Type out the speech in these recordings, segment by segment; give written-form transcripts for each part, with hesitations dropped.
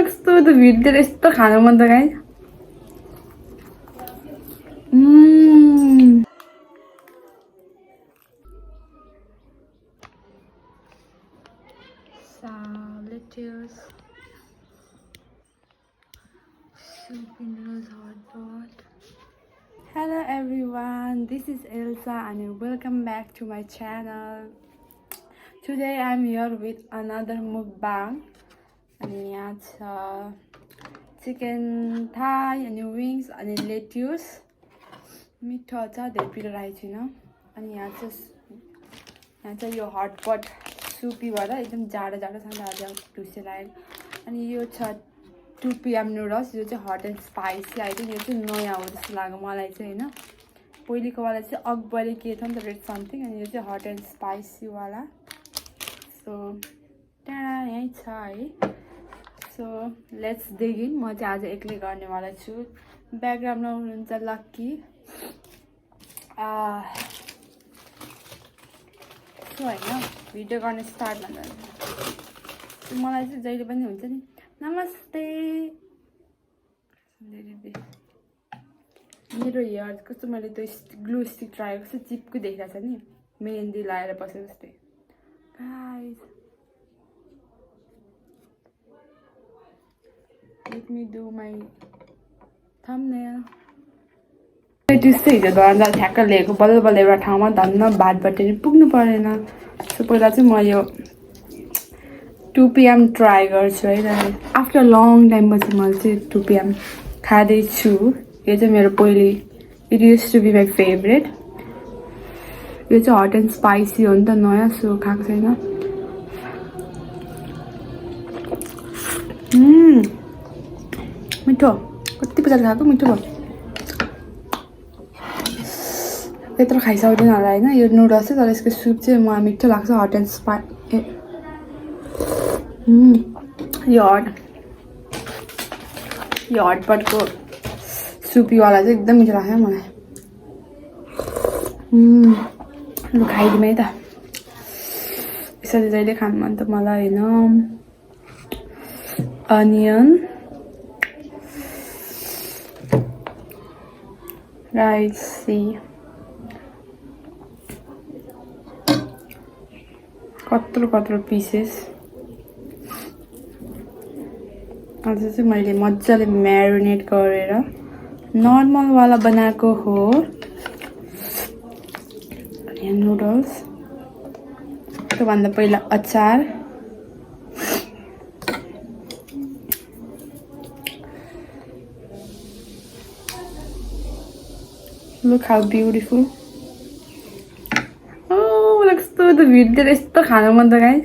कस्तो त भिडियो यस्तो खानु मन त गाई lettuce, soupy noodles, hotpot. Hello everyone, this is Elsa and welcome back to my channel. Today I'm here with another mukbang. And here chicken thigh and wings and lettuce. मिठो छ धेरै पिरो राखेको छैन अनि यहाँ चाहिँ यो हटपट सुपी भएर एकदम जाडो जाडो छ आज ढुसे लाग्यो अनि यो छ 2 PM नुडल्स यो चाहिँ हट एन्ड स्पाइसी आइदियो यो चाहिँ नयाँ हो जस्तो लाग्यो मलाई चाहिँ हैन पहिलेको वाला चाहिँ अकबरी के छ नि त रेड समथिङ अनि यो चाहिँ हट एन्ड स्पाइसी वाला सो टाढा यही छ है सो लेट्स डिग इन म चाहिँ आज एक्लै गर्नेवाला छु ब्याकग्राउन्डमा हुनुहुन्छ लक्की सो हैन भिडियो गर्ने स्टार्ट भन्दा मलाई चाहिँ जहिले पनि हुन्छ नि नमस्ते मेरो हेयर कस्तो मैले त्यो ग्लु स्टिक ट्राई कस्तो चिपको देखिरहेको छ नि मेहन्दी लगाएर बसेको जस्तै guys let me do my thumbnail त्यस्तै हिजो धर्दा ठ्याक्क लिएको बल्ल बल्ल एउटा ठाउँमा धन्न बाटबाट नि पुग्नु परेन सो पहिला चाहिँ म यो 2 PM ट्राई गर्छु है आफ्टर लङ टाइमपछि मैले चाहिँ 2 PM खाँदैछु यो चाहिँ मेरो पहिले it used to be my favourite यो चाहिँ हट एन्ड स्पाइसी हो नि त नयाँ सो खाएको छैन मिठो कति पछाडि खाएको मिठो भयो यत्रो खाइसक्दैन होला होइन यो नुडल्स चाहिँ तर यसको सुप चाहिँ मलाई मिठो लाग्छ हट एन्ड स्पाइसी यो हटपटको सुपीवाला चाहिँ एकदम मिठो लाग्छ मलाई लु खाइदिउँ है त यसरी जहिले खानु मन त मलाई होइन अनियन राइस सी कत्रो पिसेस आज चाहिँ मैले मजाले म्यारिनेट गरेर नर्मल वाला बनाएको हो यहाँ नुडल्स त्योभन्दा पहिला अचार Look how beautiful. Oh, कस्तो त भिडियो यस्तो खानु मन त गाई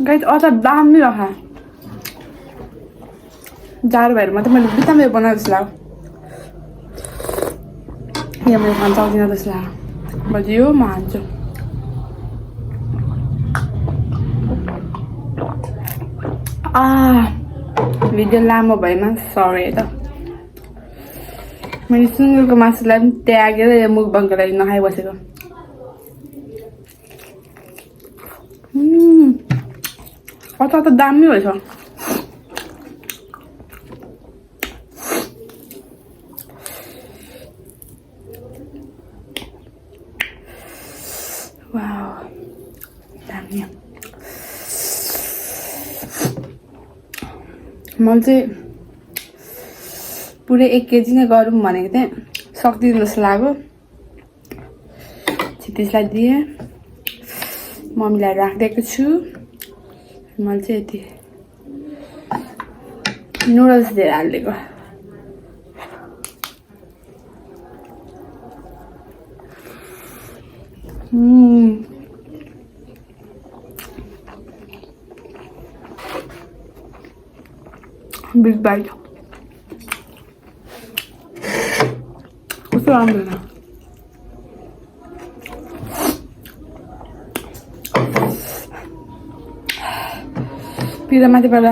गाइस अचार दामी रहा जाडो भएर मात्रै मैले बित्थामै बनाएको जस्तो लाग्यो यहाँ मैले खान सक्दिनँ जस्तो लाग्यो बजियो म हान्छु भिडियो लामो भएमा सरी है त मैले सुँगुरको मासुलाई पनि त्यागेर यो मुकबाङको लागि नखाइबसेको अचार त दामी भएछ वाउ दामी मैले चाहिँ पुरै 1 केजी नै गरौँ भनेको थिएँ सक्दिनँ जस्तो लाग्यो छिटिसलाई दिएँ मम्मीलाई राखिदिएको छु मैले चाहिँ यति नुडल्स धेरै हालिदिएको big bite कस्तो राम्रो न पिरो माथिबाट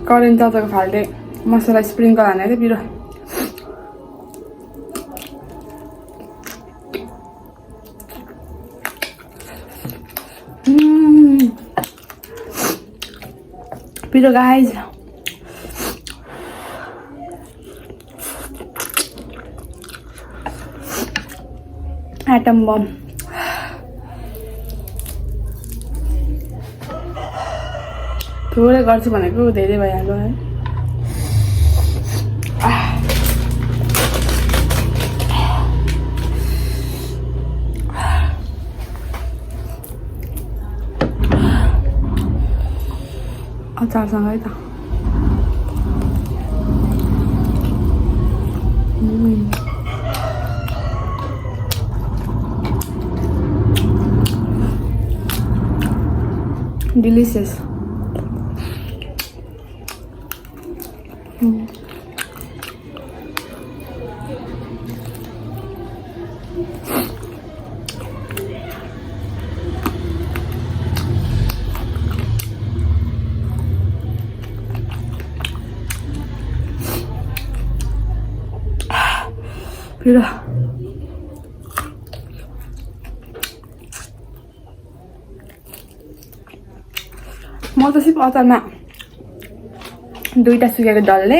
करेन्ट चचाको फाल्टे मसला स्प्रिङ्कल हानेको थियो पिरो पिरो गाइज एटम बम थोरै गर्छु भनेको धेरै भइहाल्यो है अचारसँगै त डिलिसियस पिरो म त सिर्फ अचारमा दुईटा सुकेको डल्ले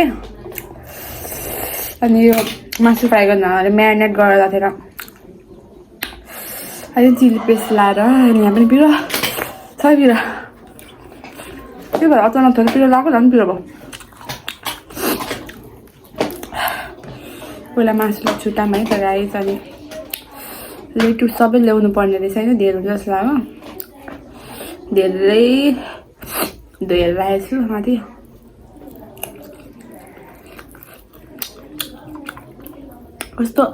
अनि यो मासु फ्राई गर्न म्यारिनेट गरेर राखेर अहिले चिली पेस्ट लाएर अनि यहाँ पनि पिरो छ पिरो त्यो भएर अचारमा थोरै पिरो लगाएको झन् पिरो भयो पहिला मासुलाई छुट्टामा है तर आइस अनि लेटु सबै ल्याउनु पर्ने रहेछ होइन धेरै हुन्छ जस्तो लाग्यो धेरै धोएर राखेको छु माथि कस्तो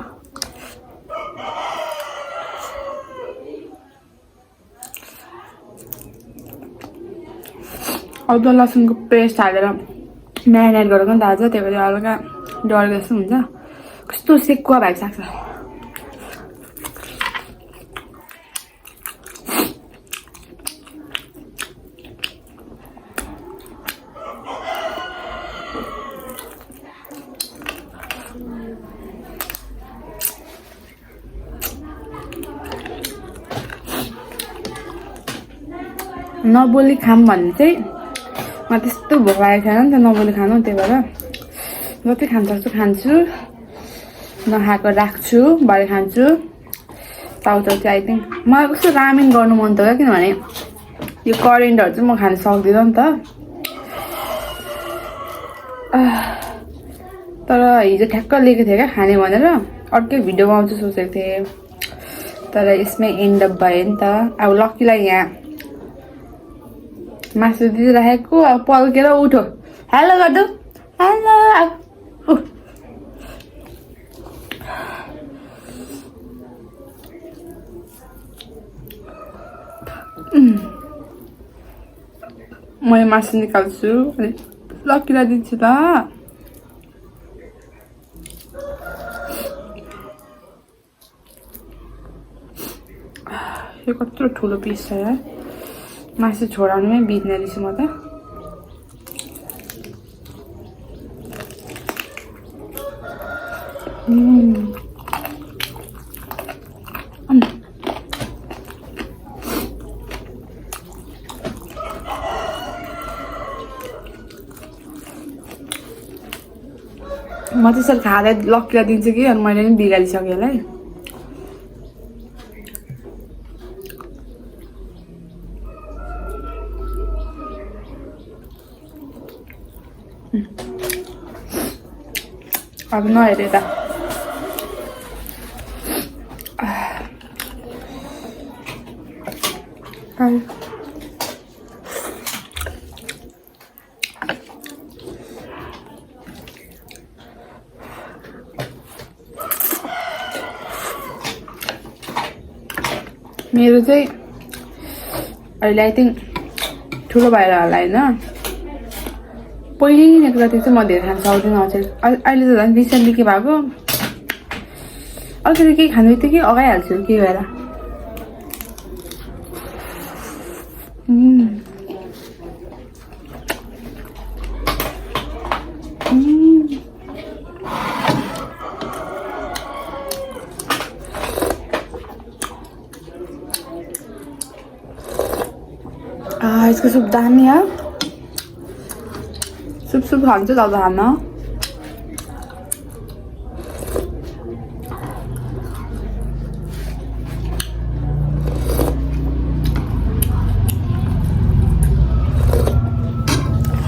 अदुवा लसुनको पेस्ट हालेर म्यारिनेट गरेको नि थाहा छ त्यही भएर हल्का डढेको जस्तो हुन्छ कस्तो सेकुवा भएको सक्छ नबोली खाम भन्ने चाहिँ म त्यस्तो भोक लागेको छैन नि त नबोली खानु त्यही भएर जति खान सक्छु खान्छु नखाएको राख्छु भरे खान्छु चाउचाउ चाहिँ आई थिङ्क मलाई कस्तो रामेन गर्नु मन त किनभने यो करेन्टहरू चाहिँ म खान सक्दिनँ नि त तर हिजो ठ्याक्क लिएको थिएँ क्या खाने भनेर अर्कै भिडियो बनाउँछु सोचेको थिएँ तर यसमै एन्ड अप भयो नि त अब लक्कीलाई यहाँ मासु दिइराखेको अब पल्केर उठो हेलो गर्दो हेलो म यो मासु निकाल्छु अनि लक्कीलाई दिन्छु त यो कत्रो ठुलो पिस छ यार मासु छोडाउनुमै बित्ने रहेछु म त म त्यसरी खाँदै लक्कीलाई दिन्छु कि अनि मैले पनि बिगारिसकेँ होला है अब नहेरे त मेरो चाहिँ अहिले आई थिङ्क ठुलो भएर होला होइन पहिलेको जति चाहिँ म धेरै खान सक्दिनँ अझै अहिले त झन् रिसेन्टली के भएको अलिकति केही खानु बित्तिकै अगाइहाल्छु के भएर इसको सुप दामी है सुप खान्छ दादा खान्न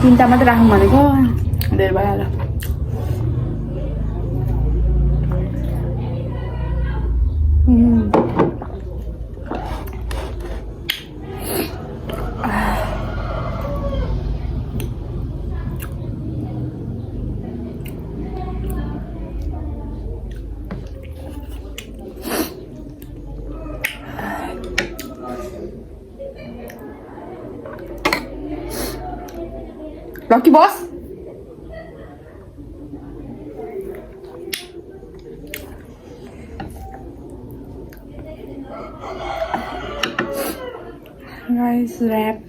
तीनटा मात्रै राख्नु भनेको धेरै भइहाल्यो Lucky boss. Guys, wrap.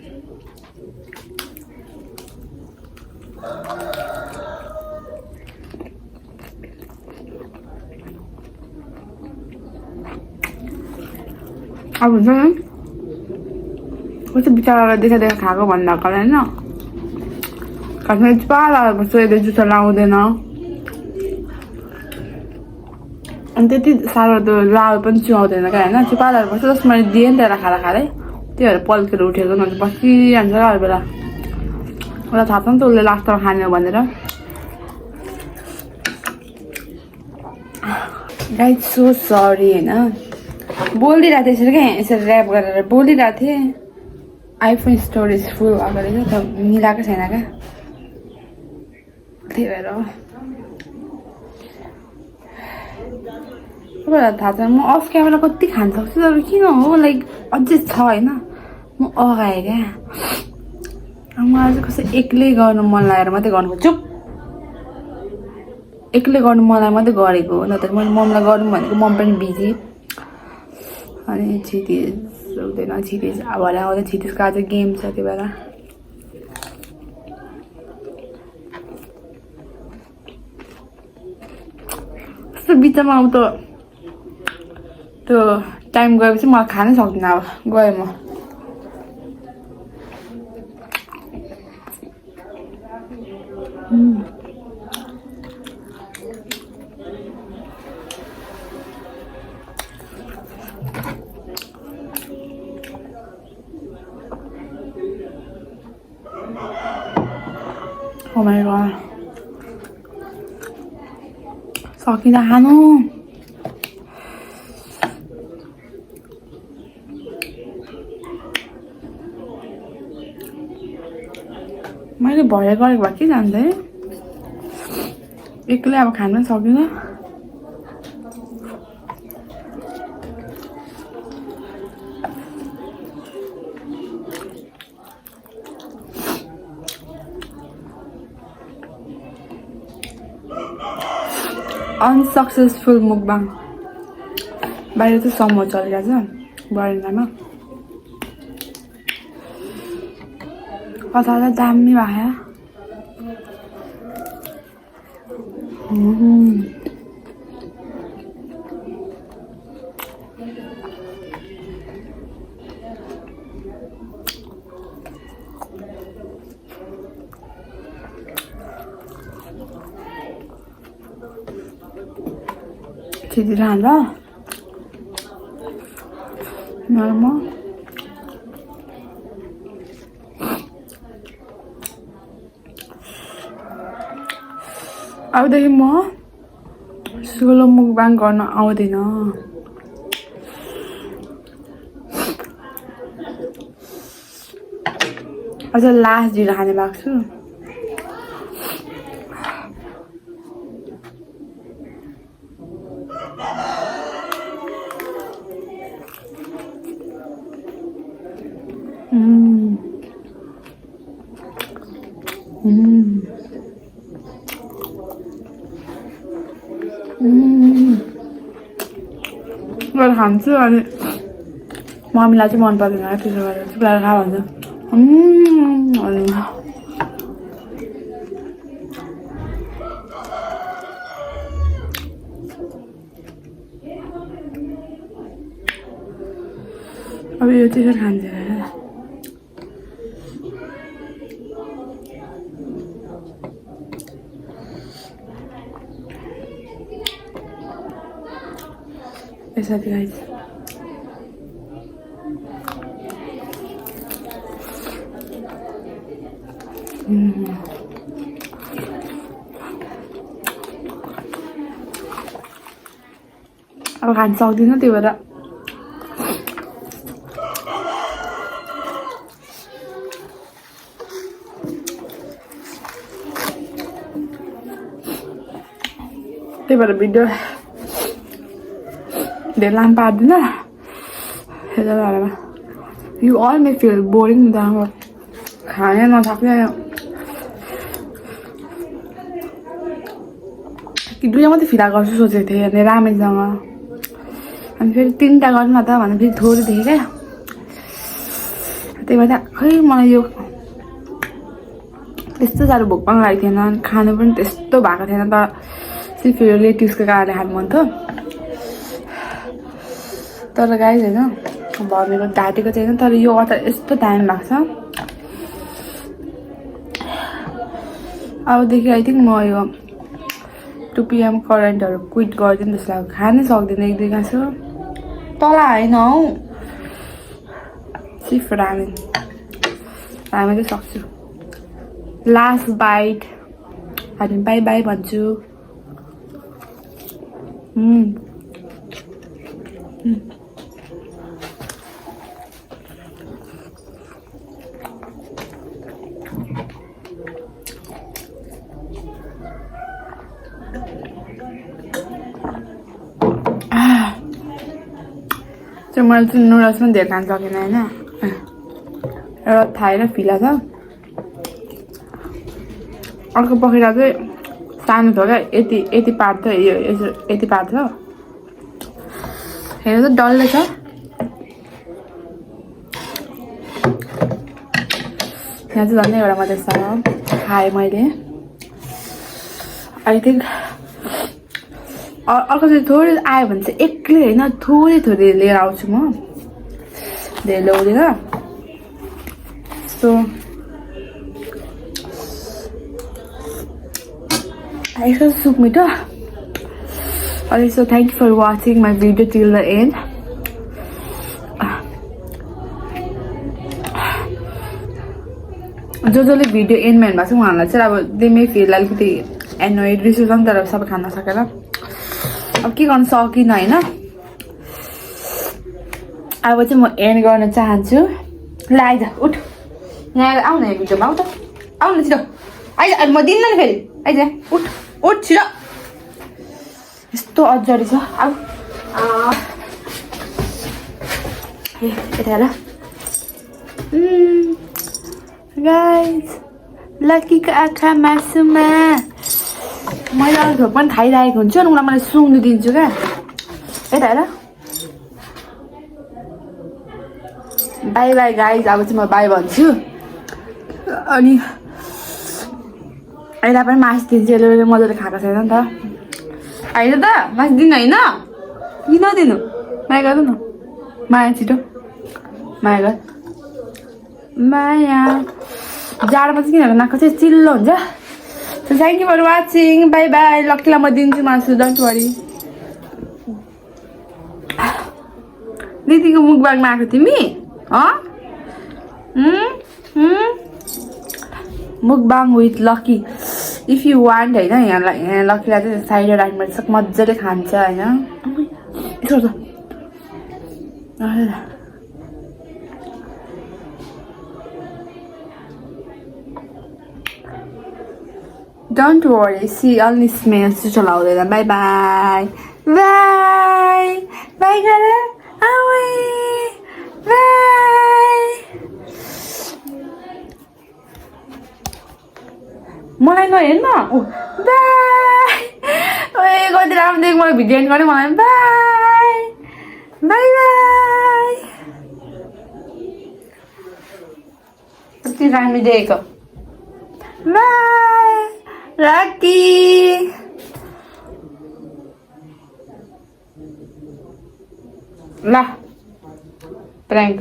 अब हुन्छ नि कस्तो बिचरा देखा देखा खाएको भन्दा कल होइन खासमा पाला यसले जुठो लाउँदैन अनि त्यति साह्रो त लाउ पनि चुहाउँदैन क्या होइन चिपालाहरू बस्छ जस्तो मैले दिएँ नि त्यसलाई खाँदा खाँदै त्यही भएर पल्केर उठेको नभए बसिहाल्छ हर बेला उसलाई थाहा छ नि त उसले लास्टमा खाने हो भनेर गाइज सो सरी होइन बोलिरहेको थिएँ यसरी क्या यसरी ऱ्याप गरेर बोलिरहेको थिएँ आइफोन स्टोरेज फुल भएको रहेछ त मिलाएको छैन क्या त्यही भएर तपाईँलाई थाहा छ म अफ क्यामेरा कति खान सक्छु तर किन हो लाइक अझै छ होइन म अगाएँ क्या मलाई चाहिँ कसै एक्लै गर्नु मन लागेर मात्रै गर्नु चुप एक्लै गर्नु मलाई मात्रै गरेको हो नत्र मैले मम्मीलाई गर्नु भनेको मम पनि बिजी अनि छिटिज हुँदैन छिटिज भरे आउँदा छिटिजको आज गेम छ त्यही भएर त्यस्तो बिचमा अब त्यो टाइम गएपछि मलाई खानै सक्दिनँ अब गएँ म Oh my god. सकिँदा खानु मैले भरे गरेको भए के जान्दै एक्लै अब खान सकिनँ unsuccessful mukbang बाहिर चाहिँ समूह चलिरहेको छ बरेन्डामा कता दामी भयो छिटो खान्छ नर्मल अबदेखि म सोलो मुकबाङ गर्न आउँदैन अझ लास्ट ढिलो खाने भएको छु खान्छु अनि मम्मीलाई चाहिँ मन पर्दैन त्यसो गरेर चुप्लाएर खा भन्छ अब यो चाहिँ खान्छ यसरी गाइस अब खान सक्दिनँ त्यही भएर भिडियो धेरै लामो पार्दिनँ हेरेर हालेर you all may feel boring द खानै नसक्ने कि दुईवटा मात्रै फिला गर्छु सोचेको थिएँ अनि रामेनसँग अनि फेरि 3टा गर्नु न त भने फेरि थोरै देखेँ क्या त्यही भएर खै मलाई यो त्यस्तो साह्रो भोक पनि लागेको थिएन खानु पनि त्यस्तो भएको थिएन त सिर्फ रिलेटिभ्सको कारणले खानु मन थियो तर गाइस होइन भनेको ढाँटेको छैन तर यो अचार यस्तो टाइम लाग्छ अबदेखि आई थिङ्क म यो 2 PM करेन्टहरू क्विट गरिदिनु जस्तो लाग्यो खानै सक्दिनँ 1-2 गाँसो तल होइन हौ सिर्फ रामेन चाहिँ सक्छु लास्ट बाइट अनि बाई बाई भन्छु मैले चाहिँ नुडल्स पनि धेरै खान सकेन होइन एउटा थाई र फिला छ अर्को पखेटा चाहिँ सानो छ क्या यति पार्छ यो यति पार्छ हेर्नु त डल्लै छ यहाँ चाहिँ झन् एउटा मात्रै छ खाएँ मैले आई थिङ्क अर्को चाहिँ थोरै आयो भने चाहिँ एक्लै होइन थोरै लिएर आउँछु म धेरै ल्याउँदिनँ सो यसको सुप मिठो अनि so thank you for watching my video till the end जसले भिडियो एन्डमा हेर्नु भएको छ उहाँहरूलाई चाहिँ अब दे मे फिल अलिकति एनोइड रिस उठ्छ नि तर सबै खान सकेर अब के गर्न सकिनँ होइन अब चाहिँ म एन्ड गर्न चाहन्छु ल आइज उठ यहाँ आऊ न भिडियोमा आऊ त आऊ न छिटो आइज म दिन्न नि फेरि आइज उठ उठ छिटो यस्तो अजरी छ आऊ यता हेर गाइस लक्कीको आँखा मासुमा मैले अरू थोक पनि खाइरहेको हुन्छु अनि उनीलाई मैले सुँग्नु दिन्छु क्या यता हेर बाई बाई गाइज अब चाहिँ म बाई भन्छु अनि यसलाई पनि मासु दिन्छु यसले मजाले खाएको छैन नि त होइन त मासु दिनु होइन किन दिनु माया गर्नु न माया छिटो माया गर माया जाडोमा चाहिँ किनभने नाकको चाहिँ चिल्लो हुन्छ So thank you for watching. Bye bye. Luckily I'm dinner masu. Don't worry. Didi ko mukbang na ako timi. Huh? Mukbang with Lucky. If you want, I know. Yeah, Lucky la just side right. But sak मज्जाले खान्छ हैन. यसो त. Don't worry, see only smells to chalaudera. Bye bye. Bye. Bye gara. Away. Bye. मलाई नहेर्न by ओए कति राम्रो देख मलाई भिडियो एन्ड गर्ने मलाई बाई बाई बाई कति राम्रो देखेको बाई Lucky lah prank